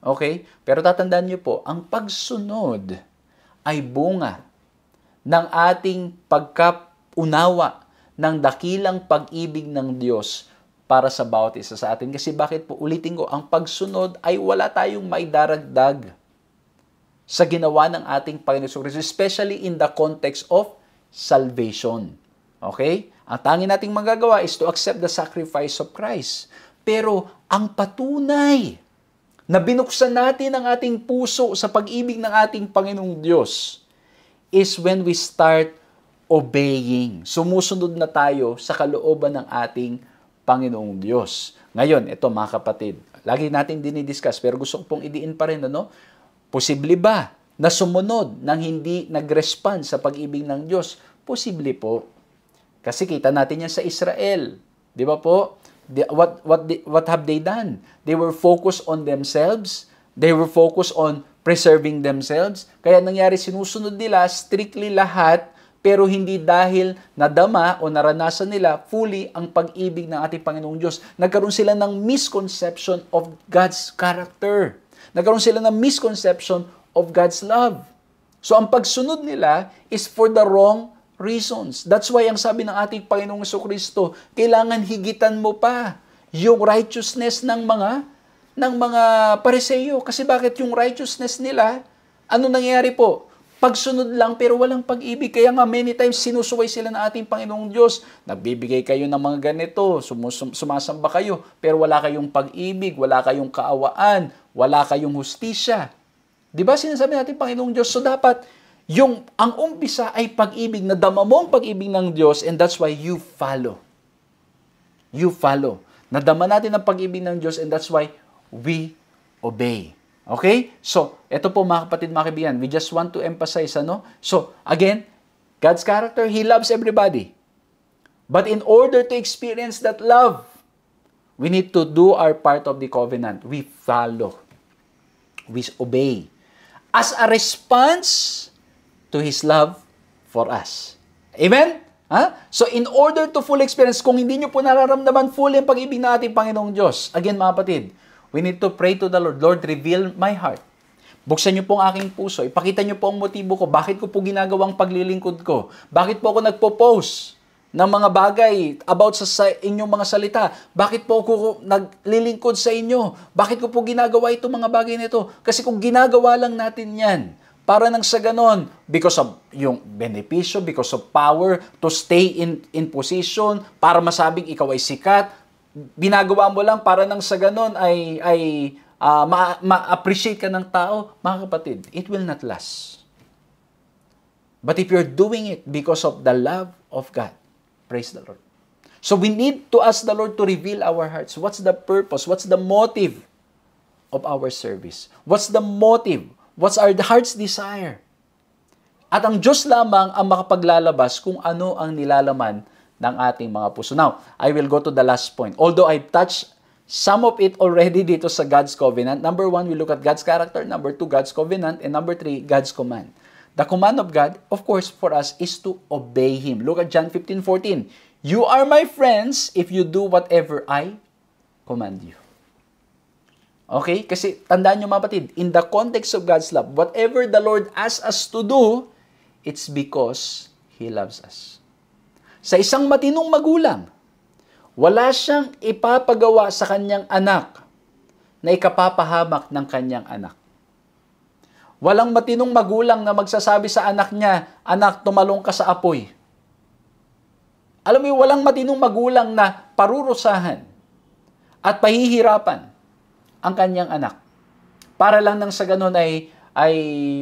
Okay? Pero tatandaan niyo po, ang pagsunod ay bunga ng ating pagkaunawa ng dakilang pag-ibig ng Diyos para sa bawat isa sa atin. Kasi bakit po, ulitin ko, ang pagsunod ay wala tayong maidaragdag sa ginawa ng ating Panginoon Kristo, especially in the context of salvation. Okay? Ang tanging nating magagawa is to accept the sacrifice of Christ. Pero ang patunay na binuksan natin ang ating puso sa pag-ibig ng ating Panginoong Diyos is when we start obeying. Sumusunod na tayo sa kalooban ng ating Panginoong Diyos. Ngayon, ito mga kapatid, lagi natin dinidiscuss, pero gusto ko pong idiin pa rin, posible ba na sumunod nang hindi nag-respond sa pag-ibig ng Diyos? Posible po. Kasi kita natin yan sa Israel. Di ba po? What have they done? They were focused on themselves. They were focused on preserving themselves. Kaya nangyari, sinusunod nila strictly lahat, pero hindi dahil nadama o naranasan nila fully ang pag-ibig ng ating Panginoong Diyos. Nagkaroon sila ng misconception of God's character. Nagkaroon sila ng misconception of God's love. So ang pagsunod nila is for the wrong reasons. That's why ang sabi ng ating Panginoong Jesucristo, kailangan higitan mo pa yung righteousness ng mga Pariseo. Kasi bakit yung righteousness nila, ano nangyayari po? Pagsunod lang pero walang pag-ibig. Kaya nga many times sinusuway sila ng ating Panginoong Diyos. Nagbibigay kayo ng mga ganito, sumasamba kayo, pero wala kayong pag-ibig, wala kayong kaawaan, wala kayong hustisya. Di ba sinasabi natin Panginoong Diyos? So dapat ang umpisa ay pag-ibig, na dama mo ang pag-ibig ng Diyos, and that's why you follow. You follow. Nadama natin ang pag-ibig ng Diyos, and that's why we obey. Okay? So, ito po mga kapatid, mga kaibigan, we just want to emphasize, So, again, God's character, He loves everybody. But in order to experience that love, we need to do our part of the covenant. We follow. We obey. As a response to His love for us. Amen? So, in order to fully experience, kung hindi nyo po nararamdaman fully ang pag-ibig ng ating Panginoong Diyos, again mga kapatid, we need to pray to the Lord. Lord, reveal my heart. Buksan niyo po ang aking puso. Ipakita niyo po ang motibo ko. Bakit ko po ginagawang paglilingkod ko? Bakit po ako nagpo-post ng mga bagay about sa inyong mga salita? Bakit po ako naglilingkod sa inyo? Bakit ko po ginagawa itong mga bagay nito? Kasi kung ginagawa lang natin yan, para nang sa ganon, because of yung benepisyo, because of power, to stay in position, para masabing ikaw ay sikat, binagawa mo lang para nang sa ganon ay ma-appreciate ka ng tao, mga kapatid, it will not last. But if you're doing it because of the love of God, praise the Lord. So we need to ask the Lord to reveal our hearts. What's the purpose? What's the motive of our service? What's the motive? What's our heart's desire? At ang Diyos lamang ang makapaglalabas kung ano ang nilalaman ng ating mga puso. Now, I will go to the last point. Although I've touched some of it already dito sa God's covenant. Number 1, we look at God's character. Number 2, God's covenant. And number 3, God's command. The command of God, of course, for us is to obey Him. Look at John 15:14. You are my friends if you do whatever I command you. Okay? Kasi tandaan nyo mga kapatid, in the context of God's love, whatever the Lord asks us to do, it's because He loves us. Sa isang matinong magulang, wala siyang ipapagawa sa kanyang anak na ikapapahamak ng kanyang anak. Walang matinong magulang na magsasabi sa anak niya, anak, tumalong ka sa apoy. Alam mo, walang matinong magulang na parurusahan at pahihirapan ang kanyang anak. Para lang nang sa ganun ay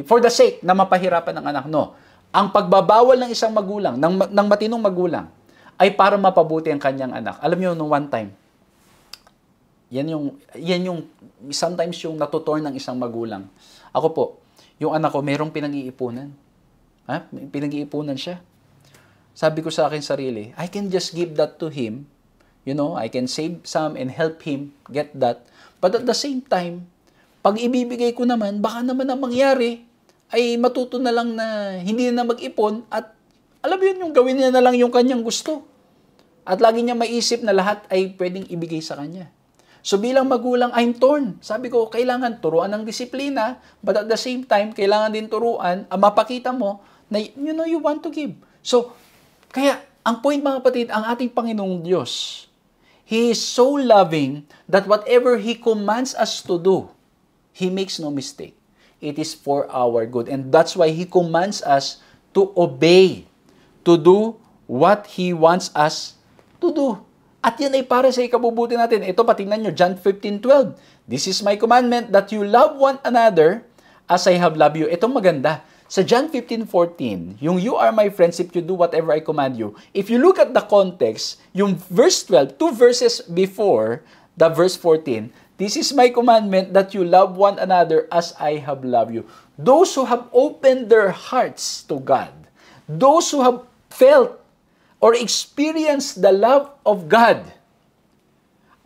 for the sake na mapahirapan ng anak. No. Ang pagbabawal ng isang magulang, ng matinong magulang, ay para mapabuti ang kanyang anak. Alam niyo, nung one time, yan yung sometimes yung natutorn ng isang magulang. Ako po, yung anak ko, merong pinag-iipunan. Pinag-iipunan siya. sabi ko sa akin sarili, I can just give that to him. You know, I can save some and help him get that. But at the same time, pag ibibigay ko naman, baka naman ang mangyari ay matuto na lang na hindi na mag-ipon at alam mo yun, yung gawin niya na lang yung kanyang gusto. At lagi niya maisip na lahat ay pwedeng ibigay sa kanya. So bilang magulang, I'm torn. Sabi ko, kailangan turuan ng disiplina, but at the same time, kailangan din turuan, mapakita mo na you want to give. So, kaya, ang point mga kapatid, ang ating Panginoong Diyos, He is so loving that whatever He commands us to do, He makes no mistake. It is for our good. And that's why He commands us to obey, to do what He wants us to do. At yan ay para sa ikabubuti natin. Ito, patingnan nyo, John 15:12. This is my commandment that you love one another as I have loved you. Ito maganda. Sa John 15:14, yung you are my friends if you do whatever I command you. If you look at the context, yung verse 12, 2 verses before the verse 14, this is my commandment that you love one another as I have loved you. Those who have opened their hearts to God, those who have felt or experience the love of God,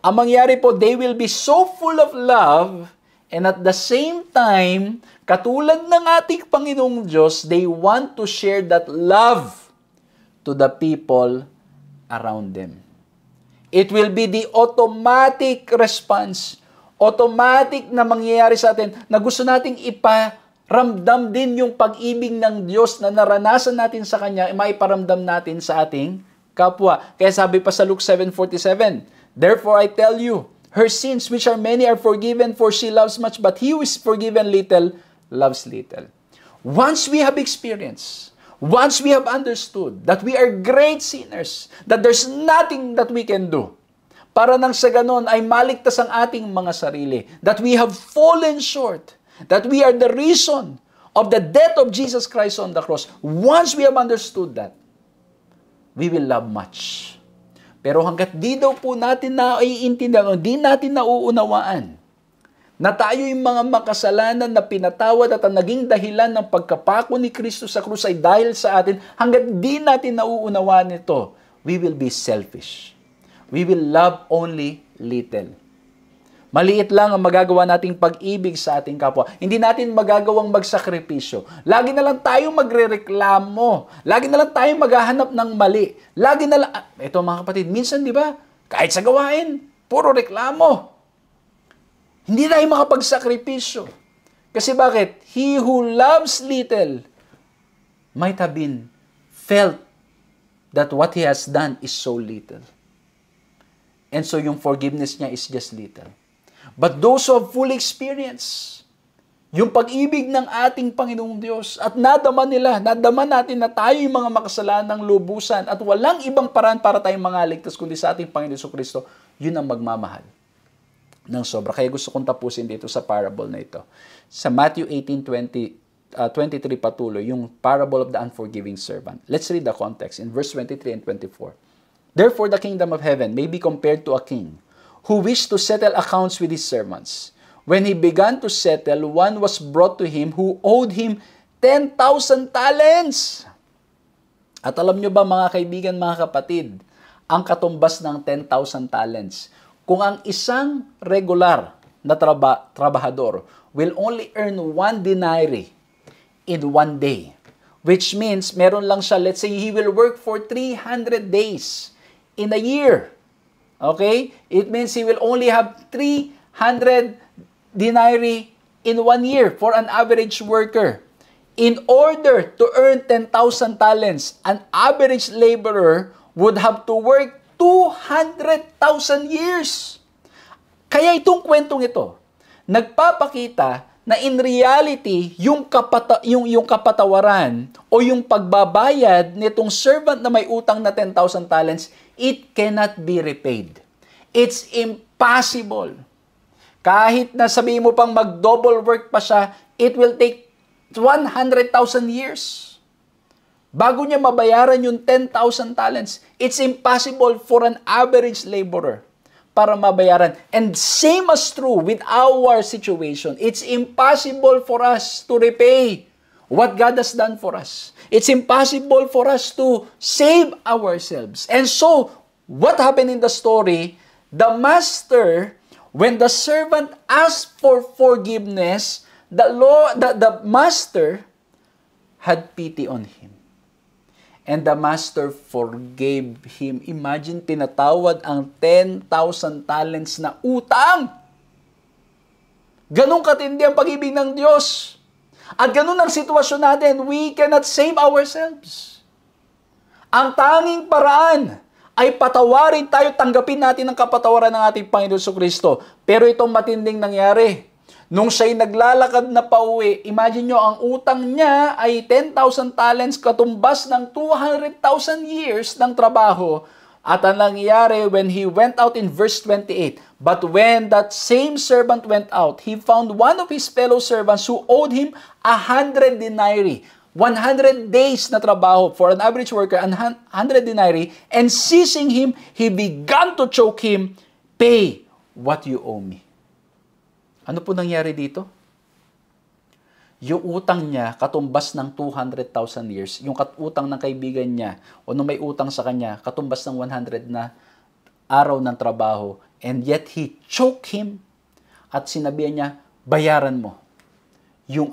ang mangyari po, they will be so full of love and at the same time, katulad ng ating Panginoong Diyos, they want to share that love to the people around them. It will be the automatic response, automatic na mangyayari sa atin na gusto nating ramdam din yung pag-ibig ng Diyos na naranasan natin sa Kanya, maiparamdam natin sa ating kapwa. Kaya sabi pa sa Luke 7:47, therefore I tell you, her sins which are many are forgiven, for she loves much, but he who is forgiven little, loves little. Once we have experienced, once we have understood that we are great sinners, that there's nothing that we can do, para nang sa ganon ay maligtas ang ating mga sarili, that we have fallen short, that we are the reason of the death of Jesus Christ on the cross. Once we have understood that, we will love much. Pero hanggat di daw po natin naiintindihan o di natin nauunawaan na tayo yung mga makasalanan na pinatawad at ang naging dahilan ng pagkapako ni Kristo sa krus ay dahil sa atin, hanggat di natin nauunawaan ito, we will be selfish. We will love only little. Maliit lang ang magagawa nating pag-ibig sa ating kapwa. Hindi natin magagawang magsakripisyo. Lagi na lang tayo magrereklamo. Lagi na lang tayo maghahanap ng mali. Lagi na lang, ito mga kapatid, minsan di ba, kahit sa gawain, puro reklamo. Hindi tayo makapagsakripisyo. Kasi bakit? He who loves little might have been felt that what he has done is so little. And so yung forgiveness niya is just little. But those who have full experience, yung pag-ibig ng ating Panginoong Diyos at nadama natin na tayo yung mga makasalanang lubusan at walang ibang paraan para tayong mangaligtas kundi sa ating Panginoon Jesucristo, yun ang magmamahal ng sobra. Kaya gusto kong tapusin dito sa parable na ito. Sa Matthew 18:23 patuloy, yung parable of the unforgiving servant. Let's read the context in verse 23 and 24. Therefore, the kingdom of heaven may be compared to a king who wished to settle accounts with his servants. When he began to settle, one was brought to him who owed him 10,000 talents. At alam nyo ba mga kaibigan, mga kapatid, ang katumbas ng 10,000 talents, kung ang isang regular na trabahador will only earn 1 denarii in 1 day, which means meron lang siya, let's say he will work for 300 days in a year. Okay? It means he will only have 300 denarii in 1 year for an average worker. In order to earn 10,000 talents, an average laborer would have to work 200,000 years. Kaya itong kwentong ito, nagpapakita na in reality, yung kapatawaran o yung pagbabayad nitong servant na may utang na 10,000 talents, it cannot be repaid. It's impossible. Kahit na sabihin mo pang mag-double work pa siya, it will take 100,000 years bago niya mabayaran yung 10,000 talents. It's impossible for an average laborer para mabayaran. And same as true with our situation. It's impossible for us to repay what God has done for us. It's impossible for us to save ourselves. And so, what happened in the story? The master, when the servant asked for forgiveness, the master had pity on him. And the master forgave him. Imagine, pinatawad ang 10,000 talents na utang. Ganun katindi ang pag-ibig ng Diyos. At ganun ang sitwasyon natin. We cannot save ourselves. Ang tanging paraan ay patawarin tayo, tanggapin natin ang kapatawaran ng ating Panginoon Jesucristo. Pero itong matinding nangyari. Nung siya'y naglalakad na pauwi, imagine nyo, ang utang niya ay 10,000 talents, katumbas ng 200,000 years ng trabaho. At ang nangyari, when he went out in verse 28, but when that same servant went out, he found one of his fellow servants who owed him 100 denarii. 100 days na trabaho for an average worker, 100 denarii, and seizing him, he began to choke him, "Pay what you owe me." Ano po nangyari dito? Yung utang niya, katumbas ng 200,000 years. Yung utang ng kaibigan niya, o nung may utang sa kanya, katumbas ng 100 na araw ng trabaho. And yet, he choked him at sinabihan niya, bayaran mo yung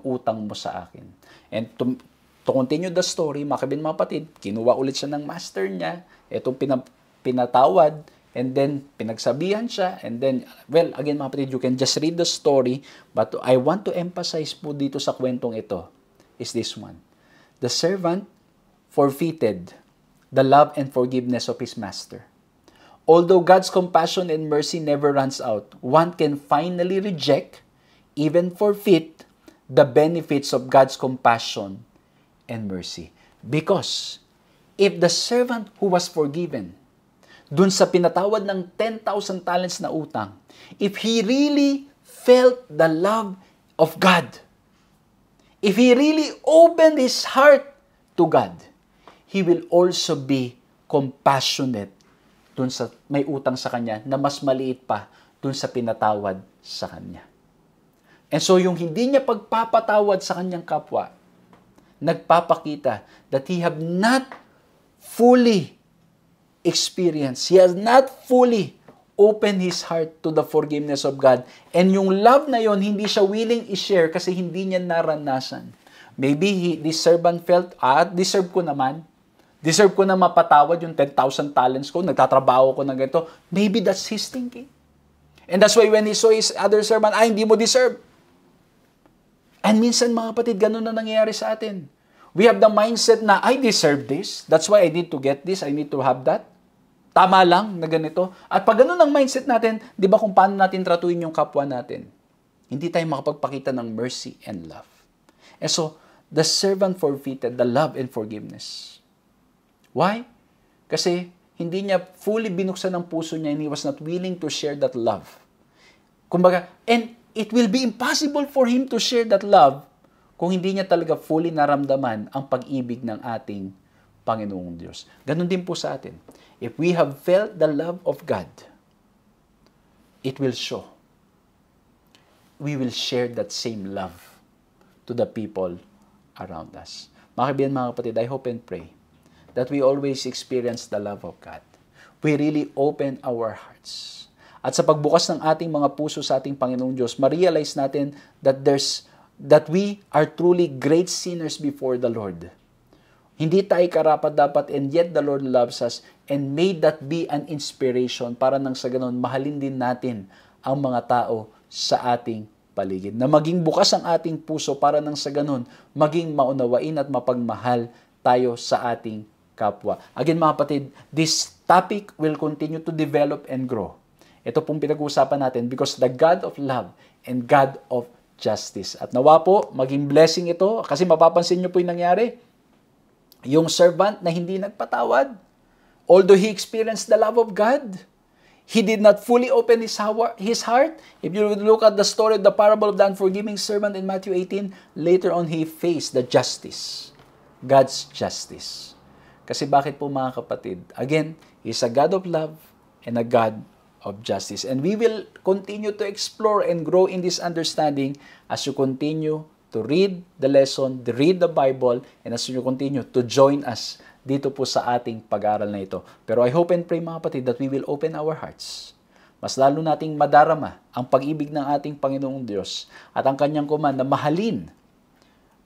utang mo sa akin. And to continue the story, mga kapatid, kinuha ulit siya ng master niya, itong pinatawad, and then, pinagsabihan siya. And then, well, again mga kapatid, you can just read the story. But I want to emphasize po dito sa kwentong ito is this one. The servant forfeited the love and forgiveness of his master. Although God's compassion and mercy never runs out, one can finally reject, even forfeit, the benefits of God's compassion and mercy. Because if the servant who was forgiven dun sa pinatawad ng 10,000 talents na utang, if he really felt the love of God, if he really opened his heart to God, he will also be compassionate dun sa may utang sa kanya na mas maliit pa dun sa pinatawad sa kanya. And so yung hindi niya pagpapatawad sa kanyang kapwa, nagpapakita that he have not fully experience. He has not fully opened his heart to the forgiveness of God. And yung love na yon, hindi siya willing i-share kasi hindi niya naranasan. Maybe this servant felt, deserve ko naman. Deserve ko na mapatawad yung 10,000 talents ko. Nagtatrabaho ko ng ganito. Maybe that's his thinking. And that's why when he saw his other servant, hindi mo deserve. And minsan mga kapatid, ganun na nangyayari sa atin. We have the mindset na, I deserve this. That's why I need to get this. I need to have that. Tama lang na ganito. At pag ganun ang mindset natin, di ba kung paano natin tratuin yung kapwa natin? Hindi tayo makapagpakita ng mercy and love. And so, the servant forfeited the love and forgiveness. Why? Kasi hindi niya fully binuksan ang puso niya and he was not willing to share that love. Kumbaga, and it will be impossible for him to share that love kung hindi niya talaga fully naramdaman ang pag-ibig ng ating Panginoong Diyos. Ganon din po sa atin. If we have felt the love of God, it will show. We will share that same love to the people around us. Mga kaibigan, mga kapatid, I hope and pray that we always experience the love of God. We really open our hearts. At sa pagbukas ng ating mga puso sa ating Panginoong Diyos, ma-realize natin that we are truly great sinners before the Lord. Hindi tayo karapat-dapat, and yet the Lord loves us, and may that be an inspiration para nang sa ganon, mahalin din natin ang mga tao sa ating paligid. Na maging bukas ang ating puso para nang sa ganon, maging maunawain at mapagmahal tayo sa ating kapwa. Again mga kapatid, this topic will continue to develop and grow. Ito pong pinag-uusapan natin because the God of love and God of justice. At nawa po, maging blessing ito kasi mapapansin nyo po yung nangyari. Yung servant na hindi nagpatawad, although he experienced the love of God, he did not fully open his heart. If you look at the story of the parable of the unforgiving servant in Matthew 18, later on he faced the justice, God's justice. Kasi bakit po mga kapatid? Again, He's a God of love and a God of justice. And we will continue to explore and grow in this understanding as you continue to read the lesson, to read the Bible, and as you continue to join us dito po sa ating pag-aaral na ito. Pero I hope and pray mga kapatid that we will open our hearts. Mas lalo nating madarama ang pag-ibig ng ating Panginoong Diyos at ang Kanyang command na mahalin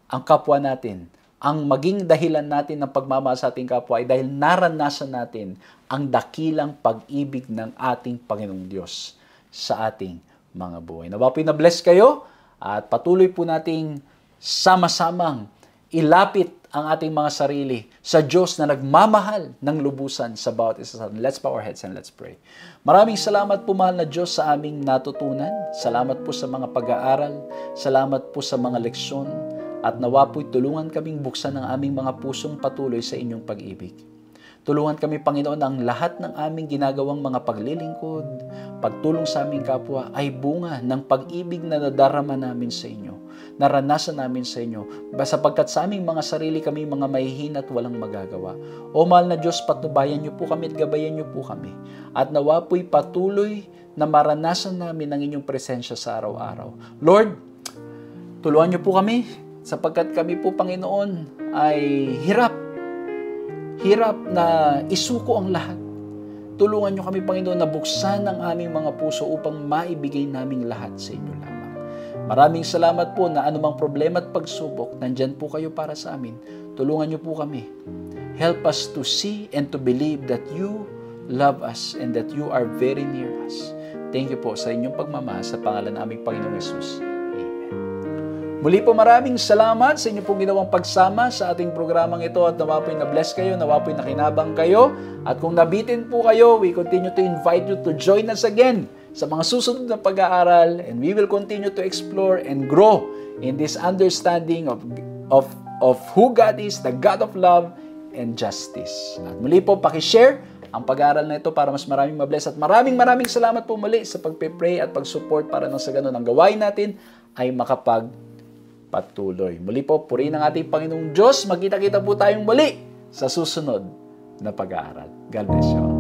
ang kapwa natin. Ang maging dahilan natin ng pagmamahal sa ating kapwa ay dahil naranasan natin ang dakilang pag-ibig ng ating Panginoong Diyos sa ating mga buhay. Nawa po'y na-bless kayo at patuloy po nating sama-samang ilapit ang ating mga sarili sa Diyos na nagmamahal ng lubusan sa bawat isa sa atin. Let's bow our heads and let's pray. Maraming salamat po, mahal na Diyos, sa aming natutunan. Salamat po sa mga pag-aaral. Salamat po sa mga leksyon. At nawa po'y tulungan kaming buksan ang aming mga pusong patuloy sa inyong pag-ibig. Tulungan kami, Panginoon, ang lahat ng aming ginagawang mga paglilingkod, pagtulong sa aming kapwa ay bunga ng pag-ibig na nadarama namin sa inyo, naranasan namin sa inyo, sapagkat sa aming mga sarili kami mga mahihina at walang magagawa. O mahal na Diyos, patnubayan niyo po kami at gabayan niyo po kami. At nawa po'y patuloy na maranasan namin ang inyong presensya sa araw-araw. Lord, tulungan niyo po kami, sapagkat kami po, Panginoon, ay hirap na isuko ang lahat. Tulungan niyo kami, Panginoon, na buksan ang aming mga puso upang maibigay naming lahat sa inyo lamang. Maraming salamat po na anumang problema at pagsubok, nandyan po kayo para sa amin. Tulungan niyo po kami. Help us to see and to believe that you love us and that you are very near us. Thank you po sa inyong pagmamahal sa pangalan ng aming Panginoong Yesus. Muli po, maraming salamat sa inyo pong ginawang pagsama sa ating programang ito at nawa po'y na-bless kayo, nawa po'y nakinabang kayo. At kung nabitin po kayo, we continue to invite you to join us again sa mga susunod na pag-aaral, and we will continue to explore and grow in this understanding of who God is, the God of love and justice. At muli po, pakishare ang pag-aaral na ito para mas maraming mabless. At maraming salamat po muli sa pagpe-pray at pag-support para nang sa ganun ang gawain natin ay patuloy. Muli po, purihin ang ating Panginoong Diyos. Magkita-kita po tayong muli sa susunod na pag-aaral. God bless you.